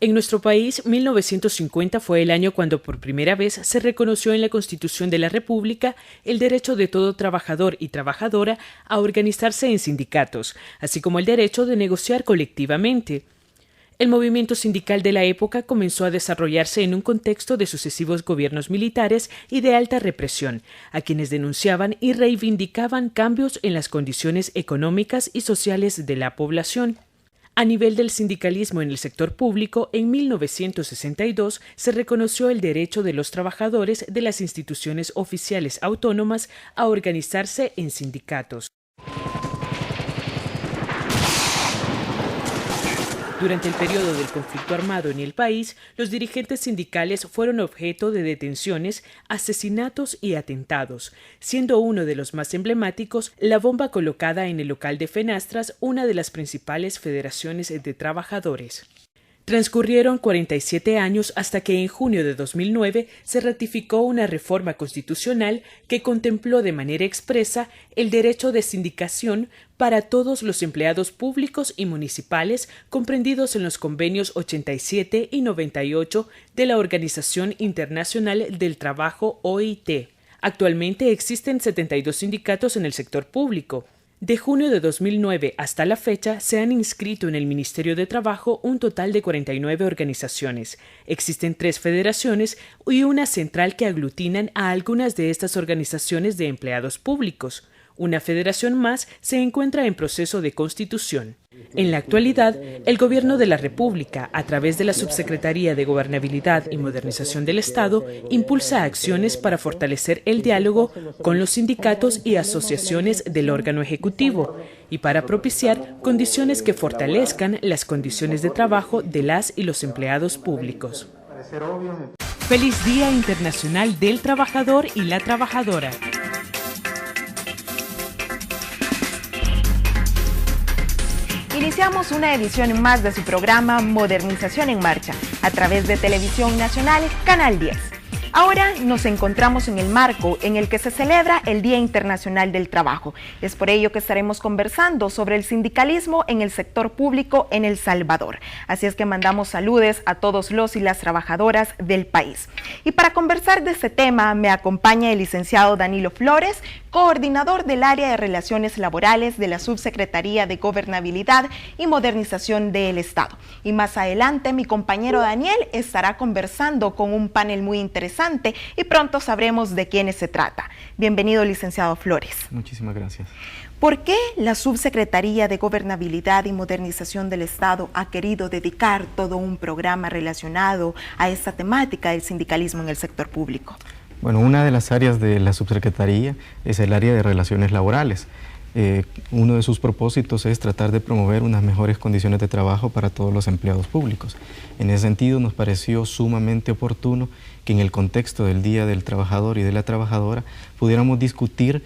En nuestro país, 1950 fue el año cuando por primera vez se reconoció en la Constitución de la República el derecho de todo trabajador y trabajadora a organizarse en sindicatos, así como el derecho de negociar colectivamente. El movimiento sindical de la época comenzó a desarrollarse en un contexto de sucesivos gobiernos militares y de alta represión, a quienes denunciaban y reivindicaban cambios en las condiciones económicas y sociales de la población. A nivel del sindicalismo en el sector público, en 1962 se reconoció el derecho de los trabajadores de las instituciones oficiales autónomas a organizarse en sindicatos. Durante el periodo del conflicto armado en el país, los dirigentes sindicales fueron objeto de detenciones, asesinatos y atentados, siendo uno de los más emblemáticos la bomba colocada en el local de Fenastras, una de las principales federaciones de trabajadores. Transcurrieron 47 años hasta que en junio de 2009 se ratificó una reforma constitucional que contempló de manera expresa el derecho de sindicación para todos los empleados públicos y municipales comprendidos en los convenios 87 y 98 de la Organización Internacional del Trabajo OIT. Actualmente existen 72 sindicatos en el sector público. De junio de 2009 hasta la fecha se han inscrito en el Ministerio de Trabajo un total de 49 organizaciones. Existen 3 federaciones y una central que aglutinan a algunas de estas organizaciones de empleados públicos. Una federación más se encuentra en proceso de constitución. En la actualidad, el Gobierno de la República, a través de la Subsecretaría de Gobernabilidad y Modernización del Estado, impulsa acciones para fortalecer el diálogo con los sindicatos y asociaciones del órgano ejecutivo y para propiciar condiciones que fortalezcan las condiciones de trabajo de las y los empleados públicos. Feliz Día Internacional del Trabajador y la Trabajadora. Iniciamos una edición más de su programa Modernización en Marcha, a través de Televisión Nacional, Canal 10. Ahora nos encontramos en el marco en el que se celebra el Día Internacional del Trabajo. Es por ello que estaremos conversando sobre el sindicalismo en el sector público en El Salvador. Así es que mandamos saludos a todos los y las trabajadoras del país. Y para conversar de este tema me acompaña el licenciado Danilo Flores, coordinador del área de Relaciones Laborales de la Subsecretaría de Gobernabilidad y Modernización del Estado. Y más adelante mi compañero Daniel estará conversando con un panel muy interesante y pronto sabremos de quiénes se trata. Bienvenido, licenciado Flores. Muchísimas gracias. ¿Por qué la Subsecretaría de Gobernabilidad y Modernización del Estado ha querido dedicar todo un programa relacionado a esta temática del sindicalismo en el sector público? Bueno, una de las áreas de la Subsecretaría es el área de Relaciones Laborales. Uno de sus propósitos es tratar de promover unas mejores condiciones de trabajo para todos los empleados públicos. En ese sentido, nos pareció sumamente oportuno que en el contexto del Día del Trabajador y de la Trabajadora pudiéramos discutir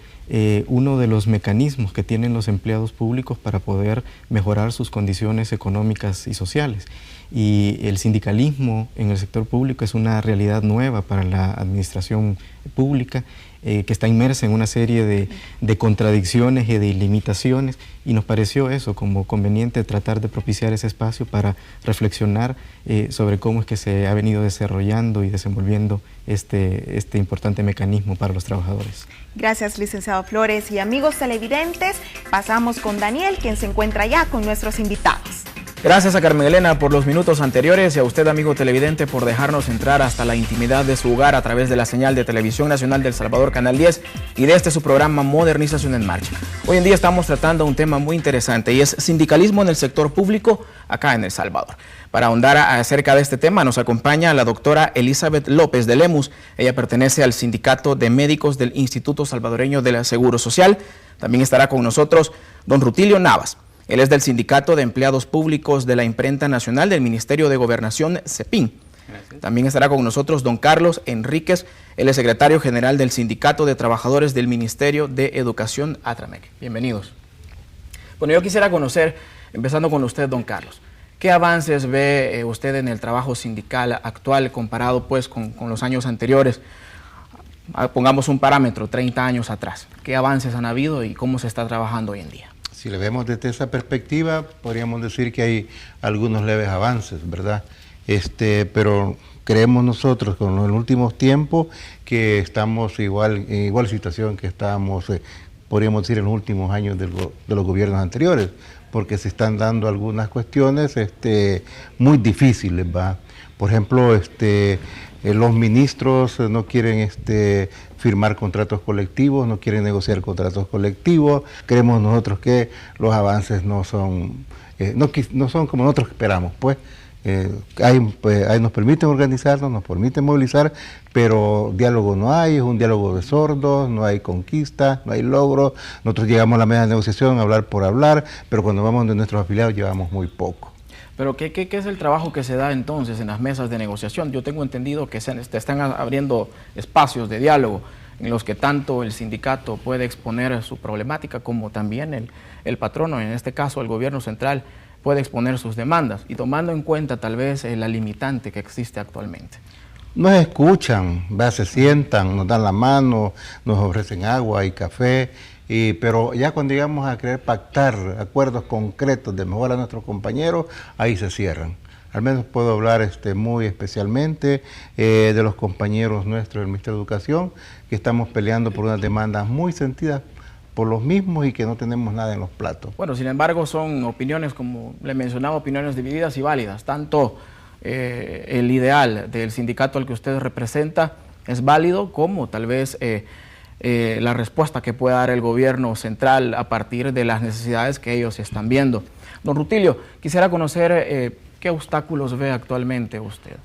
uno de los mecanismos que tienen los empleados públicos para poder mejorar sus condiciones económicas y sociales. Y el sindicalismo en el sector público es una realidad nueva para la administración pública que está inmersa en una serie de contradicciones y de limitaciones, y nos pareció eso como conveniente tratar de propiciar ese espacio para reflexionar sobre cómo es que se ha venido desarrollando y desenvolviendo este importante mecanismo para los trabajadores. Gracias, licenciado Flores. Y amigos televidentes, pasamos con Daniel, quien se encuentra ya con nuestros invitados. Gracias a Carmen Elena por los minutos anteriores y a usted, amigo televidente, por dejarnos entrar hasta la intimidad de su hogar a través de la señal de Televisión Nacional de El Salvador, Canal 10, y de su programa Modernización en Marcha. Hoy en día estamos tratando un tema muy interesante y es sindicalismo en el sector público acá en El Salvador. Para ahondar acerca de este tema nos acompaña la doctora Elizabeth López de Lemus. Ella pertenece al Sindicato de Médicos del Instituto Salvadoreño del Seguro Social. También estará con nosotros don Rutilio Navas. Él es del Sindicato de Empleados Públicos de la Imprenta Nacional del Ministerio de Gobernación, CEPIN. Gracias. También estará con nosotros don Carlos Enríquez, él es secretario general del Sindicato de Trabajadores del Ministerio de Educación, ATRAMEC. Bienvenidos. Bueno, yo quisiera conocer, empezando con usted, don Carlos, ¿qué avances ve usted en el trabajo sindical actual comparado pues con los años anteriores? Pongamos un parámetro, 30 años atrás. ¿Qué avances han habido y cómo se está trabajando hoy en día? Si le vemos desde esa perspectiva, podríamos decir que hay algunos leves avances, ¿verdad? pero creemos nosotros con los últimos tiempos que estamos en igual situación que estábamos, podríamos decir, en los últimos años de los gobiernos anteriores, porque se están dando algunas cuestiones muy difíciles, ¿va? Por ejemplo, los ministros no quieren firmar contratos colectivos, no quieren negociar contratos colectivos. Creemos nosotros que los avances no son como nosotros esperamos, pues. Ahí nos permiten organizarnos, nos permiten movilizar, pero diálogo no hay, es un diálogo de sordos, no hay conquista, no hay logro. Nosotros llegamos a la mesa de negociación a hablar por hablar, pero cuando vamos de nuestros afiliados llevamos muy poco. Pero ¿qué es el trabajo que se da entonces en las mesas de negociación? Yo tengo entendido que se están abriendo espacios de diálogo en los que tanto el sindicato puede exponer su problemática como también el patrono, en este caso el gobierno central, puede exponer sus demandas y tomando en cuenta tal vez la limitante que existe actualmente. Nos escuchan, se sientan, nos dan la mano, nos ofrecen agua y café, pero ya cuando llegamos a querer pactar acuerdos concretos de mejora a nuestros compañeros, ahí se cierran. Al menos puedo hablar muy especialmente de los compañeros nuestros del Ministerio de Educación, que estamos peleando por unas demandas muy sentidas por los mismos y que no tenemos nada en los platos. Bueno, sin embargo, son opiniones, como le mencionaba, opiniones divididas y válidas. Tanto el ideal del sindicato al que usted representa es válido, como tal vez la respuesta que pueda dar el gobierno central a partir de las necesidades que ellos están viendo. Don Rutilio, quisiera conocer qué obstáculos ve actualmente usted.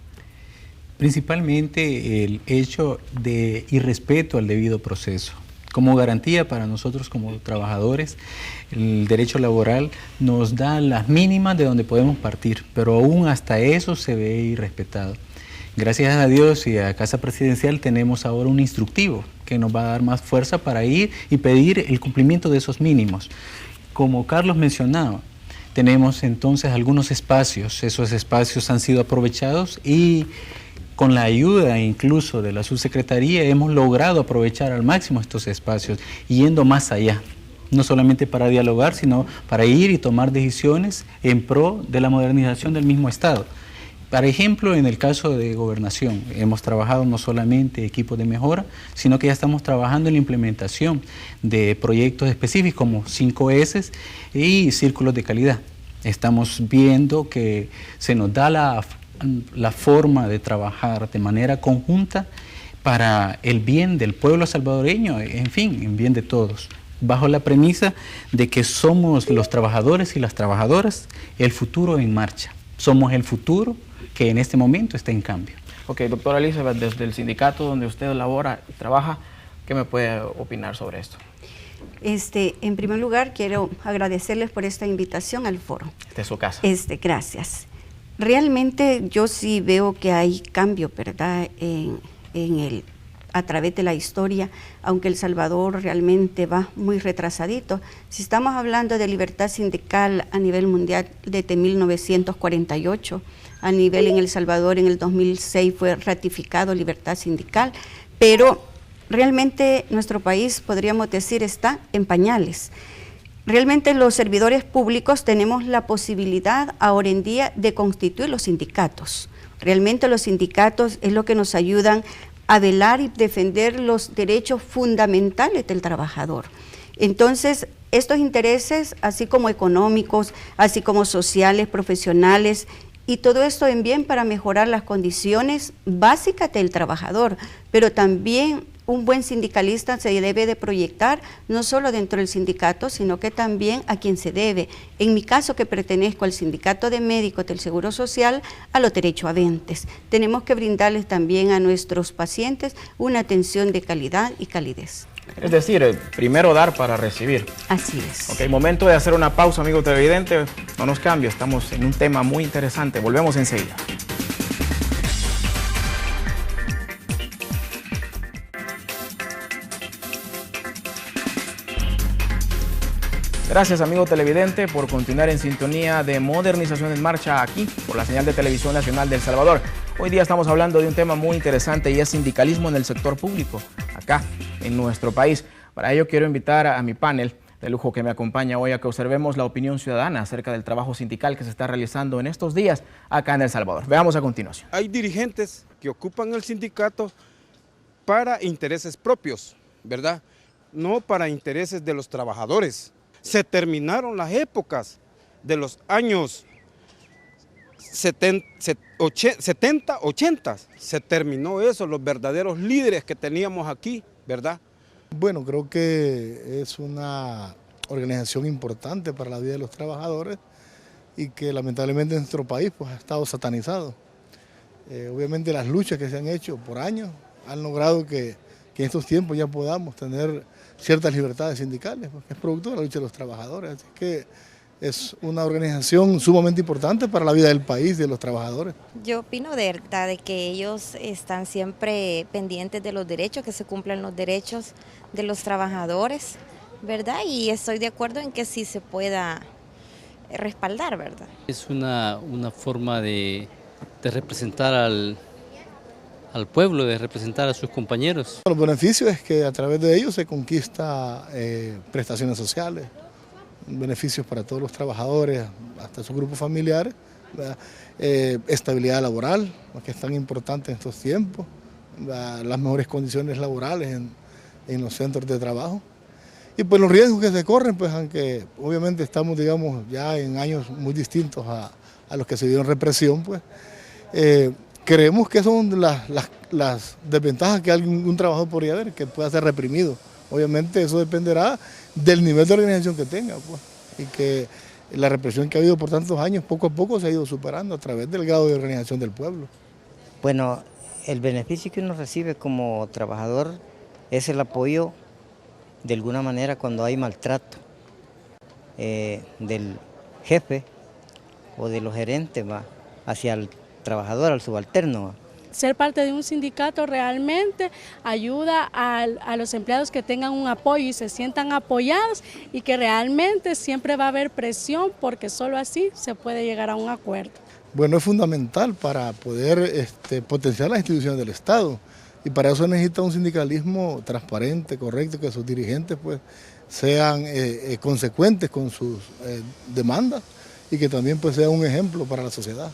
Principalmente el hecho de irrespeto al debido proceso. Como garantía para nosotros como trabajadores, el derecho laboral nos da las mínimas de donde podemos partir, pero aún hasta eso se ve irrespetado. Gracias a Dios y a Casa Presidencial tenemos ahora un instructivo que nos va a dar más fuerza para ir y pedir el cumplimiento de esos mínimos. Como Carlos mencionaba, tenemos entonces algunos espacios, esos espacios han sido aprovechados y con la ayuda incluso de la subsecretaría hemos logrado aprovechar al máximo estos espacios, yendo más allá, no solamente para dialogar, sino para ir y tomar decisiones en pro de la modernización del mismo Estado. Por ejemplo, en el caso de gobernación, hemos trabajado no solamente equipos de mejora, sino que ya estamos trabajando en la implementación de proyectos específicos como 5S y círculos de calidad. Estamos viendo que se nos da la forma de trabajar de manera conjunta para el bien del pueblo salvadoreño, en fin, en bien de todos, bajo la premisa de que somos los trabajadores y las trabajadoras el futuro en marcha. Somos el futuro que en este momento está en cambio. Ok, doctora Elizabeth, desde el sindicato donde usted labora y trabaja, ¿qué me puede opinar sobre esto? En primer lugar, quiero agradecerles por esta invitación al foro. Esta es su casa. Gracias. Realmente yo sí veo que hay cambio, ¿verdad?, a través de la historia, aunque El Salvador realmente va muy retrasadito. Si estamos hablando de libertad sindical a nivel mundial desde 1948, a nivel en El Salvador en el 2006 fue ratificado libertad sindical, pero realmente nuestro país, podríamos decir, está en pañales. Realmente los servidores públicos tenemos la posibilidad ahora en día de constituir los sindicatos. Realmente los sindicatos es lo que nos ayudan a velar y defender los derechos fundamentales del trabajador. Entonces, estos intereses, así como económicos, así como sociales, profesionales, y todo esto en bien para mejorar las condiciones básicas del trabajador, pero también un buen sindicalista se debe de proyectar no solo dentro del sindicato, sino que también a quien se debe. En mi caso, que pertenezco al sindicato de médicos del Seguro Social, a los derechohabientes. Tenemos que brindarles también a nuestros pacientes una atención de calidad y calidez. Es decir, primero dar para recibir. Así es. Ok, momento de hacer una pausa, amigo televidente. No nos cambie, estamos en un tema muy interesante. Volvemos enseguida. Gracias, amigo televidente, por continuar en sintonía de Modernización en Marcha aquí por la señal de Televisión Nacional de El Salvador. Hoy día estamos hablando de un tema muy interesante y es sindicalismo en el sector público, acá en nuestro país. Para ello quiero invitar a mi panel de lujo que me acompaña hoy a que observemos la opinión ciudadana acerca del trabajo sindical que se está realizando en estos días acá en El Salvador. Veamos a continuación. Hay dirigentes que ocupan el sindicato para intereses propios, ¿verdad? No para intereses de los trabajadores. Se terminaron las épocas de los años 70, 80, se terminó eso, los verdaderos líderes que teníamos aquí, ¿verdad? Bueno, creo que es una organización importante para la vida de los trabajadores y que lamentablemente en nuestro país pues, ha estado satanizado. Obviamente las luchas que se han hecho por años han logrado que en estos tiempos ya podamos tener ciertas libertades sindicales, porque es producto de la lucha de los trabajadores. Así que es una organización sumamente importante para la vida del país y de los trabajadores. Yo opino de verdad de que ellos están siempre pendientes de los derechos, que se cumplan los derechos de los trabajadores, ¿verdad? Y estoy de acuerdo en que sí se pueda respaldar, ¿verdad? Es una forma de representar al pueblo, de representar a sus compañeros. Los beneficios es que a través de ellos se conquista prestaciones sociales, beneficios para todos los trabajadores, hasta sus grupos familiares, estabilidad laboral, que es tan importante en estos tiempos, las mejores condiciones laborales en los centros de trabajo. Y pues los riesgos que se corren, pues aunque obviamente estamos, digamos, ya en años muy distintos a los que se dieron represión, pues creemos que son las desventajas que algún trabajador podría haber, que pueda ser reprimido. Obviamente eso dependerá del nivel de organización que tenga, pues, y que la represión que ha habido por tantos años poco a poco se ha ido superando a través del grado de organización del pueblo. Bueno, el beneficio que uno recibe como trabajador es el apoyo de alguna manera cuando hay maltrato del jefe o de los gerentes hacia el trabajador, al subalterno. Ser parte de un sindicato realmente ayuda a los empleados que tengan un apoyo y se sientan apoyados y que realmente siempre va a haber presión porque solo así se puede llegar a un acuerdo. Bueno, es fundamental para poder potenciar las instituciones del Estado y para eso necesita un sindicalismo transparente, correcto, que sus dirigentes pues sean consecuentes con sus demandas y que también pues sea un ejemplo para la sociedad.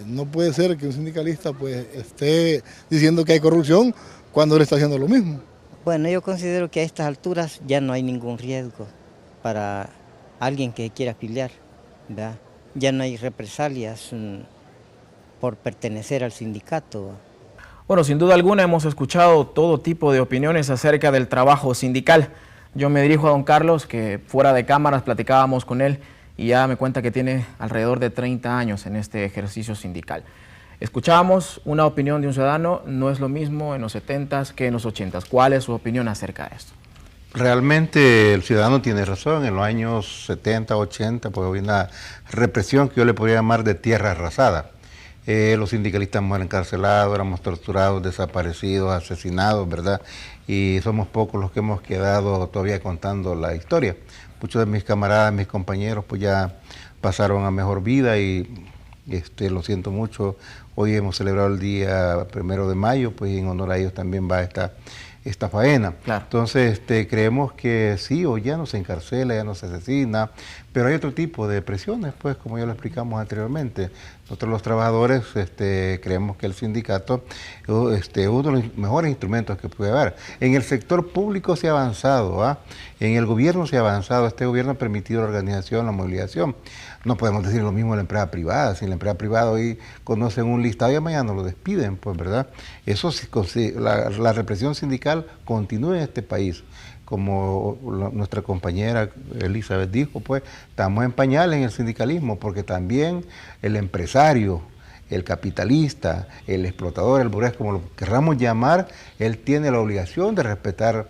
No puede ser que un sindicalista pues esté diciendo que hay corrupción cuando él está haciendo lo mismo. Bueno, yo considero que a estas alturas ya no hay ningún riesgo para alguien que quiera afiliar, ¿verdad? Ya no hay represalias por pertenecer al sindicato. Bueno, sin duda alguna hemos escuchado todo tipo de opiniones acerca del trabajo sindical. Yo me dirijo a don Carlos, que fuera de cámaras platicábamos con él, y ya me cuenta que tiene alrededor de 30 años en este ejercicio sindical. Escuchábamos una opinión de un ciudadano, no es lo mismo en los 70s que en los 80s. ¿Cuál es su opinión acerca de esto? Realmente el ciudadano tiene razón, en los años 70, 80, pues había una represión que yo le podría llamar de tierra arrasada. Los sindicalistas éramos encarcelados, éramos torturados, desaparecidos, asesinados, ¿verdad? Y somos pocos los que hemos quedado todavía contando la historia. Muchos de mis camaradas, mis compañeros, pues ya pasaron a mejor vida y lo siento mucho. Hoy hemos celebrado el día 1 de mayo, pues en honor a ellos también va esta faena. Claro. Entonces creemos que sí, o ya no se encarcela, ya no se asesina, pero hay otro tipo de presiones, pues como ya lo explicamos anteriormente. Nosotros los trabajadores creemos que el sindicato es uno de los mejores instrumentos que puede haber. En el sector público se ha avanzado, en el gobierno se ha avanzado, este gobierno ha permitido la organización, la movilización. No podemos decir lo mismo de la empresa privada, si la empresa privada hoy conocen un listado y mañana lo despiden, pues verdad. Eso la represión sindical continúa en este país. Como nuestra compañera Elizabeth dijo, pues estamos en pañales en el sindicalismo, porque también el empresario, el capitalista, el explotador, el burgués, como lo querramos llamar, él tiene la obligación de respetar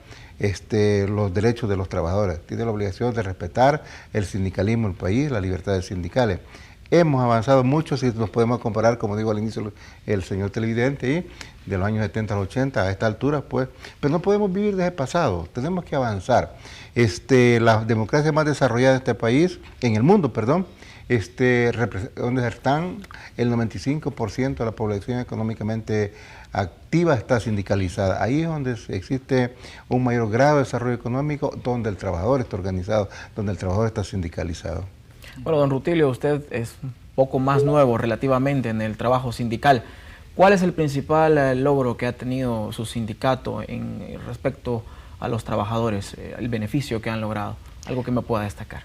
los derechos de los trabajadores, tiene la obligación de respetar el sindicalismo en el país, las libertades sindicales. Hemos avanzado mucho si nos podemos comparar, como digo al inicio el señor televidente, de los años 70 a los 80 a esta altura, pues, pero no podemos vivir desde el pasado, tenemos que avanzar. La democracia más desarrollada en este país, en el mundo, perdón, donde están el 95% de la población económicamente activa está sindicalizada. Ahí es donde existe un mayor grado de desarrollo económico, donde el trabajador está organizado, donde el trabajador está sindicalizado. Bueno, don Rutilio, usted es un poco más nuevo relativamente en el trabajo sindical. ¿Cuál es el principal logro que ha tenido su sindicato en respecto a los trabajadores, el beneficio que han logrado? Algo que me pueda destacar.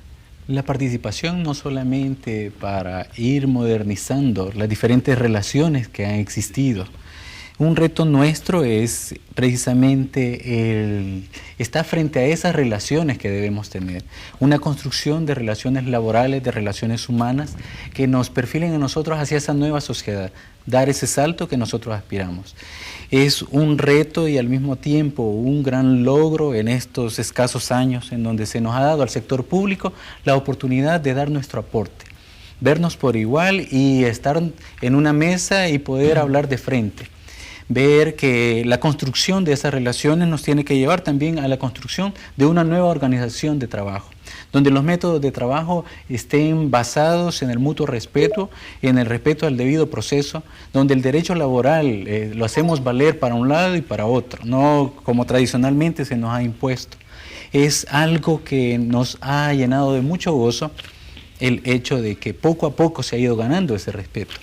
La participación no solamente para ir modernizando las diferentes relaciones que han existido. Un reto nuestro es precisamente estar frente a esas relaciones que debemos tener. Una construcción de relaciones laborales, de relaciones humanas, que nos perfilen a nosotros hacia esa nueva sociedad, dar ese salto que nosotros aspiramos. Es un reto y al mismo tiempo un gran logro en estos escasos años en donde se nos ha dado al sector público la oportunidad de dar nuestro aporte, vernos por igual y estar en una mesa y poder hablar de frente. Ver que la construcción de esas relaciones nos tiene que llevar también a la construcción de una nueva organización de trabajo, donde los métodos de trabajo estén basados en el mutuo respeto, en el respeto al debido proceso, donde el derecho laboral lo hacemos valer para un lado y para otro, no como tradicionalmente se nos ha impuesto. Es algo que nos ha llenado de mucho gozo el hecho de que poco a poco se ha ido ganando ese respeto.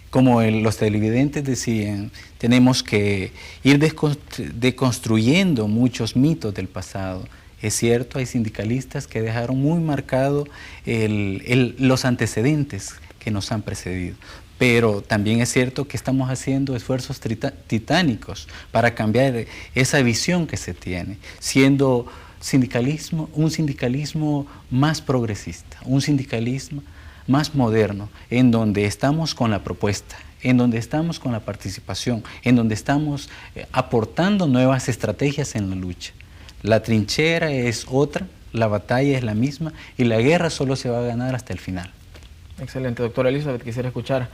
Como los televidentes decían, tenemos que ir deconstruyendo muchos mitos del pasado. Es cierto, hay sindicalistas que dejaron muy marcado los antecedentes que nos han precedido, pero también es cierto que estamos haciendo esfuerzos titánicos para cambiar esa visión que se tiene, siendo un sindicalismo más progresista, un sindicalismo más moderno, en donde estamos con la propuesta, en donde estamos con la participación, en donde estamos aportando nuevas estrategias en la lucha. La trinchera es otra, la batalla es la misma y la guerra solo se va a ganar hasta el final. Excelente, doctora Elizabeth, quisiera escuchar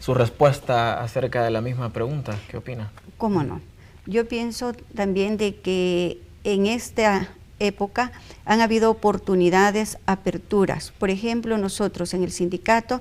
su respuesta acerca de la misma pregunta. ¿Qué opina? ¿Cómo no? Yo pienso también de que en esta época han habido oportunidades, aperturas. Por ejemplo, nosotros en el sindicato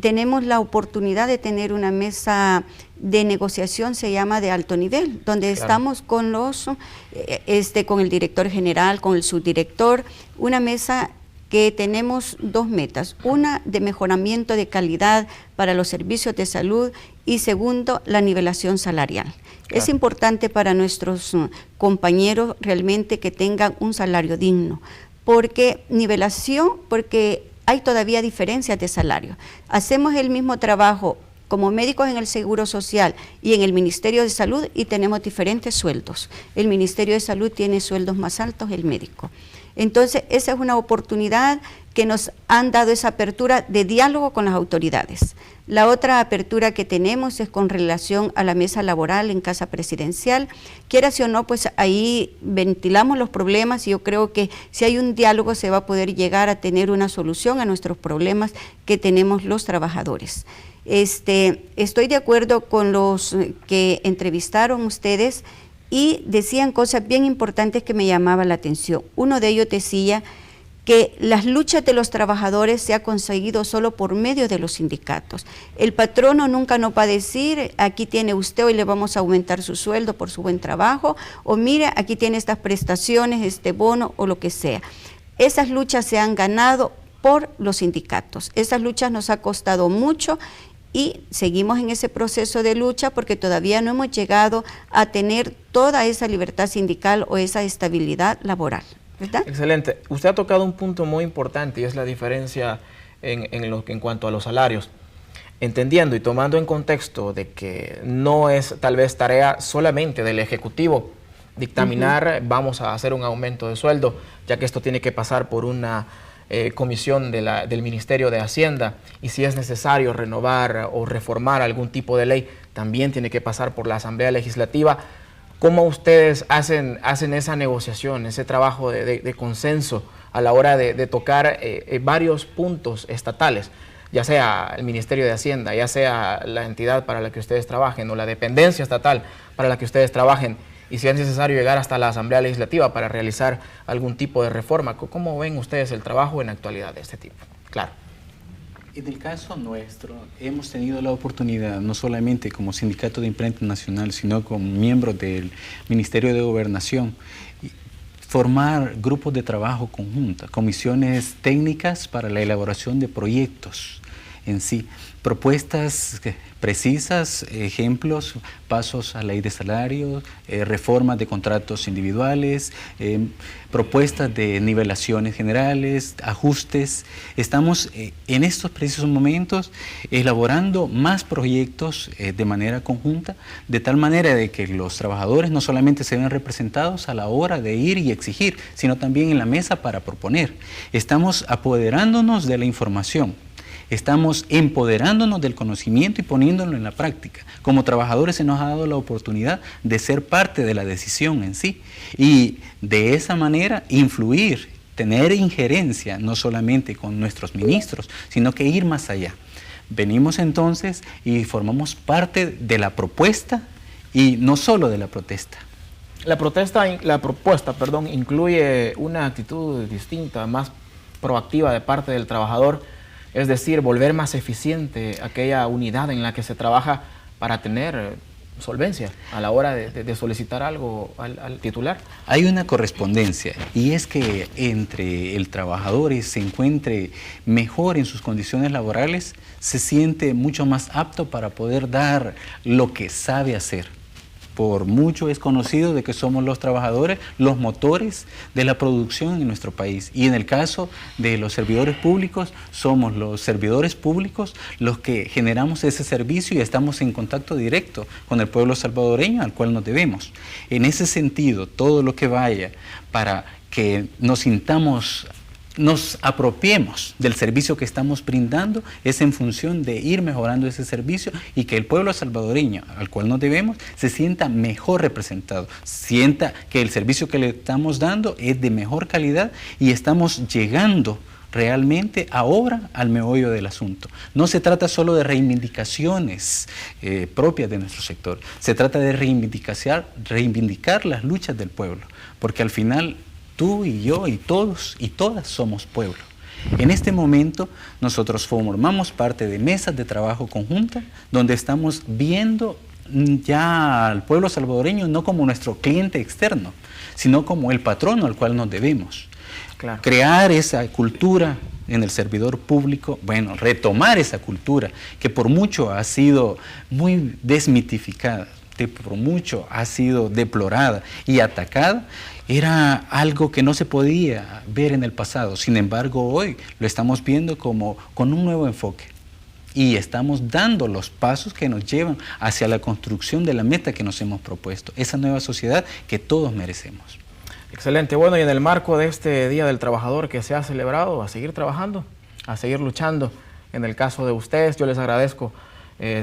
tenemos la oportunidad de tener una mesa de negociación, se llama de alto nivel, donde estamos con con el director general, con el subdirector, una mesa que tenemos dos metas, una de mejoramiento de calidad para los servicios de salud y segundo, la nivelación salarial. Es importante para nuestros compañeros realmente que tengan un salario digno, porque hay todavía diferencias de salario. Hacemos el mismo trabajo como médicos en el Seguro Social y en el Ministerio de Salud y tenemos diferentes sueldos. El Ministerio de Salud tiene sueldos más altos que el médico. Entonces, esa es una oportunidad que nos han dado esa apertura de diálogo con las autoridades. La otra apertura que tenemos es con relación a la mesa laboral en Casa Presidencial. Quiera o no, pues ahí ventilamos los problemas y yo creo que si hay un diálogo se va a poder llegar a tener una solución a nuestros problemas que tenemos los trabajadores. Estoy de acuerdo con los que entrevistaron ustedes y decían cosas bien importantes que me llamaban la atención. Uno de ellos decía que las luchas de los trabajadores se ha conseguido solo por medio de los sindicatos. El patrono nunca nos va a decir, aquí tiene usted, hoy le vamos a aumentar su sueldo por su buen trabajo, o mire, aquí tiene estas prestaciones, este bono, o lo que sea. Esas luchas se han ganado por los sindicatos. Esas luchas nos ha costado mucho y seguimos en ese proceso de lucha porque todavía no hemos llegado a tener toda esa libertad sindical o esa estabilidad laboral, ¿verdad? Excelente. Usted ha tocado un punto muy importante y es la diferencia en cuanto a los salarios. Entendiendo y tomando en contexto de que no es tal vez tarea solamente del Ejecutivo dictaminar, vamos a hacer un aumento de sueldo, ya que esto tiene que pasar por una comisión del Ministerio de Hacienda, y si es necesario renovar o reformar algún tipo de ley, también tiene que pasar por la Asamblea Legislativa. ¿Cómo ustedes hacen esa negociación, ese trabajo de consenso a la hora de tocar varios puntos estatales, ya sea el Ministerio de Hacienda, ya sea la entidad para la que ustedes trabajen o la dependencia estatal para la que ustedes trabajen, y si es necesario llegar hasta la Asamblea Legislativa para realizar algún tipo de reforma? ¿Cómo ven ustedes el trabajo en actualidad de este tipo? Claro. En el caso nuestro, hemos tenido la oportunidad, no solamente como Sindicato de Imprenta Nacional, sino como miembro del Ministerio de Gobernación, formar grupos de trabajo conjunta, comisiones técnicas para la elaboración de proyectos en sí, propuestas precisas, ejemplos, pasos a ley de salarios, reformas de contratos individuales, propuestas de nivelaciones generales, ajustes. Estamos en estos precisos momentos elaborando más proyectos de manera conjunta, de tal manera de que los trabajadores no solamente se ven representados a la hora de ir y exigir, sino también en la mesa para proponer. Estamos apoderándonos de la información. Estamos empoderándonos del conocimiento y poniéndolo en la práctica. Como trabajadores se nos ha dado la oportunidad de ser parte de la decisión en sí y de esa manera influir, tener injerencia no solamente con nuestros ministros, sino que ir más allá. Venimos entonces y formamos parte de la propuesta y no solo de la protesta. La propuesta, incluye una actitud distinta, más proactiva de parte del trabajador. Es decir, volver más eficiente aquella unidad en la que se trabaja para tener solvencia a la hora de solicitar algo al titular. Hay una correspondencia y es que entre el trabajador se encuentre mejor en sus condiciones laborales, se siente mucho más apto para poder dar lo que sabe hacer. Por mucho es conocido de que somos los trabajadores los motores de la producción en nuestro país. Y en el caso de los servidores públicos, somos los servidores públicos los que generamos ese servicio y estamos en contacto directo con el pueblo salvadoreño al cual nos debemos. En ese sentido, todo lo que vaya para que nos apropiemos del servicio que estamos brindando es en función de ir mejorando ese servicio y que el pueblo salvadoreño al cual nos debemos se sienta mejor representado, sienta que el servicio que le estamos dando es de mejor calidad y estamos llegando realmente ahora al meollo del asunto. No se trata solo de reivindicaciones propias de nuestro sector, se trata de reivindicar las luchas del pueblo, porque al final tú y yo y todos y todas somos pueblo. En este momento nosotros formamos parte de mesas de trabajo conjunta donde estamos viendo ya al pueblo salvadoreño no como nuestro cliente externo, sino como el patrono al cual nos debemos. Claro. Crear esa cultura en el servidor público, retomar esa cultura que por mucho ha sido muy desmitificada, por mucho ha sido deplorada y atacada, era algo que no se podía ver en el pasado. Sin embargo, hoy lo estamos viendo como con un nuevo enfoque y estamos dando los pasos que nos llevan hacia la construcción de la meta que nos hemos propuesto, esa nueva sociedad que todos merecemos. Excelente. Bueno, y en el marco de este Día del Trabajador que se ha celebrado, a seguir trabajando, a seguir luchando. En el caso de ustedes, yo les agradezco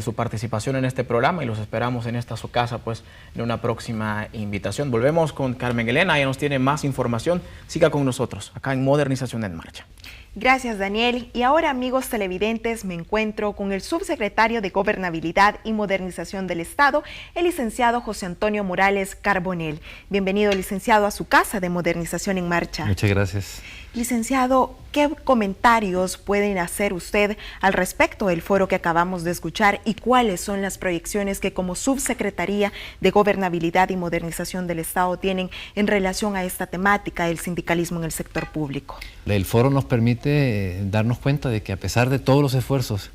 su participación en este programa y los esperamos en esta su casa, pues, en una próxima invitación. Volvemos con Carmen Elena, ella nos tiene más información. Siga con nosotros, acá en Modernización en Marcha. Gracias, Daniel. Y ahora, amigos televidentes, me encuentro con el subsecretario de Gobernabilidad y Modernización del Estado, el licenciado José Antonio Morales Carbonell. Bienvenido, licenciado, a su casa de Modernización en Marcha. Muchas gracias. Licenciado, ¿qué comentarios pueden hacer usted al respecto del foro que acabamos de escuchar y cuáles son las proyecciones que como Subsecretaría de Gobernabilidad y Modernización del Estado tienen en relación a esta temática del sindicalismo en el sector público? El foro nos permite darnos cuenta de que a pesar de todos los esfuerzos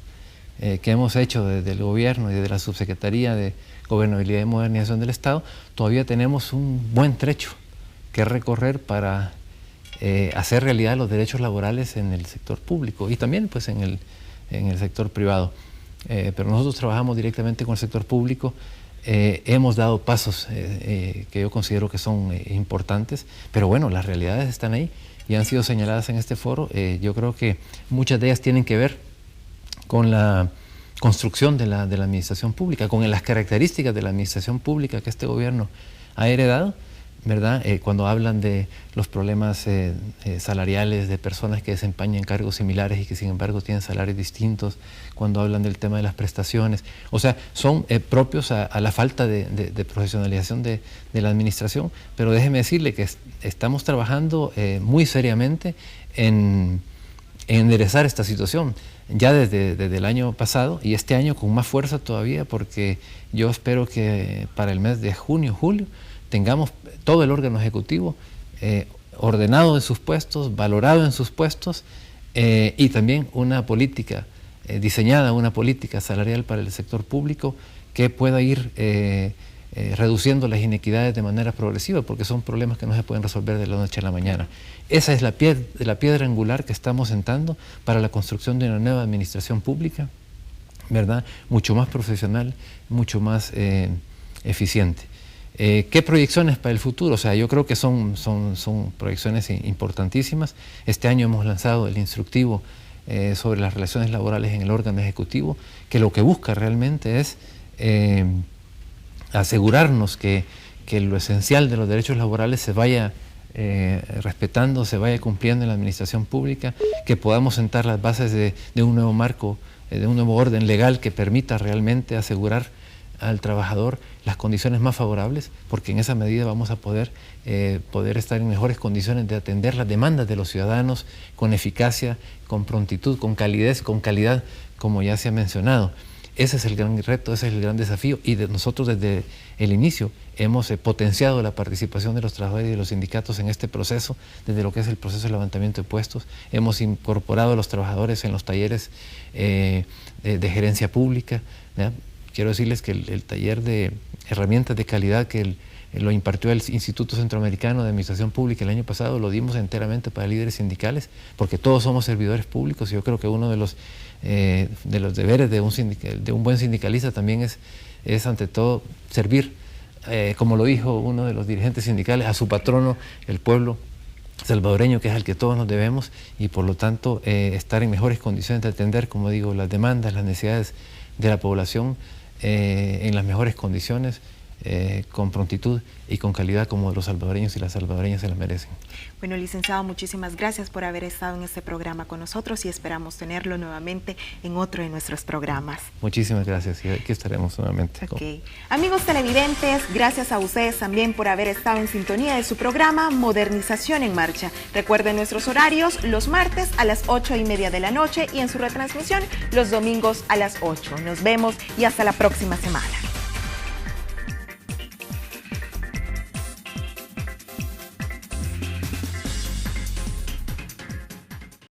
que hemos hecho desde el gobierno y desde la Subsecretaría de Gobernabilidad y Modernización del Estado, todavía tenemos un buen trecho que recorrer para hacer realidad los derechos laborales en el sector público y también pues en el sector privado. Pero nosotros trabajamos directamente con el sector público, hemos dado pasos que yo considero que son importantes, pero bueno, las realidades están ahí y han sido señaladas en este foro. Yo creo que muchas de ellas tienen que ver con la construcción de la administración pública, con las características de la administración pública que este gobierno ha heredado, ¿verdad? Cuando hablan de los problemas salariales de personas que desempeñan cargos similares y que sin embargo tienen salarios distintos, cuando hablan del tema de las prestaciones, o sea, son propios a la falta de profesionalización de la administración, pero déjeme decirle que estamos trabajando muy seriamente en enderezar esta situación ya desde el año pasado y este año con más fuerza todavía, porque yo espero que para el mes de junio, julio, tengamos todo el órgano ejecutivo ordenado en sus puestos, valorado en sus puestos, y también una política diseñada, una política salarial para el sector público que pueda ir reduciendo las inequidades de manera progresiva, porque son problemas que no se pueden resolver de la noche a la mañana. Esa es la piedra angular que estamos sentando para la construcción de una nueva administración pública, ¿verdad? Mucho más profesional, mucho más eficiente. ¿Qué proyecciones para el futuro? O sea, yo creo que son proyecciones importantísimas. Este año hemos lanzado el instructivo sobre las relaciones laborales en el órgano ejecutivo, que lo que busca realmente es asegurarnos que lo esencial de los derechos laborales se vaya respetando, se vaya cumpliendo en la administración pública, que podamos sentar las bases de un nuevo marco, de un nuevo orden legal que permita realmente asegurar al trabajador las condiciones más favorables, porque en esa medida vamos a poder estar en mejores condiciones de atender las demandas de los ciudadanos con eficacia, con prontitud, con calidez, con calidad, como ya se ha mencionado. Ese es el gran reto, ese es el gran desafío, y nosotros desde el inicio hemos potenciado la participación de los trabajadores y de los sindicatos en este proceso, desde lo que es el proceso de levantamiento de puestos. Hemos incorporado a los trabajadores en los talleres de gerencia pública, ¿verdad? Quiero decirles que el taller de herramientas de calidad que lo impartió el Instituto Centroamericano de Administración Pública el año pasado, lo dimos enteramente para líderes sindicales, porque todos somos servidores públicos, y yo creo que uno de los deberes de un buen sindicalista también es ante todo servir, como lo dijo uno de los dirigentes sindicales, a su patrono, el pueblo salvadoreño, que es al que todos nos debemos, y por lo tanto estar en mejores condiciones de atender, como digo, las demandas, las necesidades de la población en las mejores condiciones, con prontitud y con calidad, como los salvadoreños y las salvadoreñas se la merecen. Bueno, licenciado, muchísimas gracias por haber estado en este programa con nosotros y esperamos tenerlo nuevamente en otro de nuestros programas. Muchísimas gracias y aquí estaremos nuevamente. Okay. Amigos televidentes, gracias a ustedes también por haber estado en sintonía de su programa Modernización en Marcha. Recuerden nuestros horarios: los martes a las 8:30 de la noche y en su retransmisión los domingos a las 8. Nos vemos y hasta la próxima semana.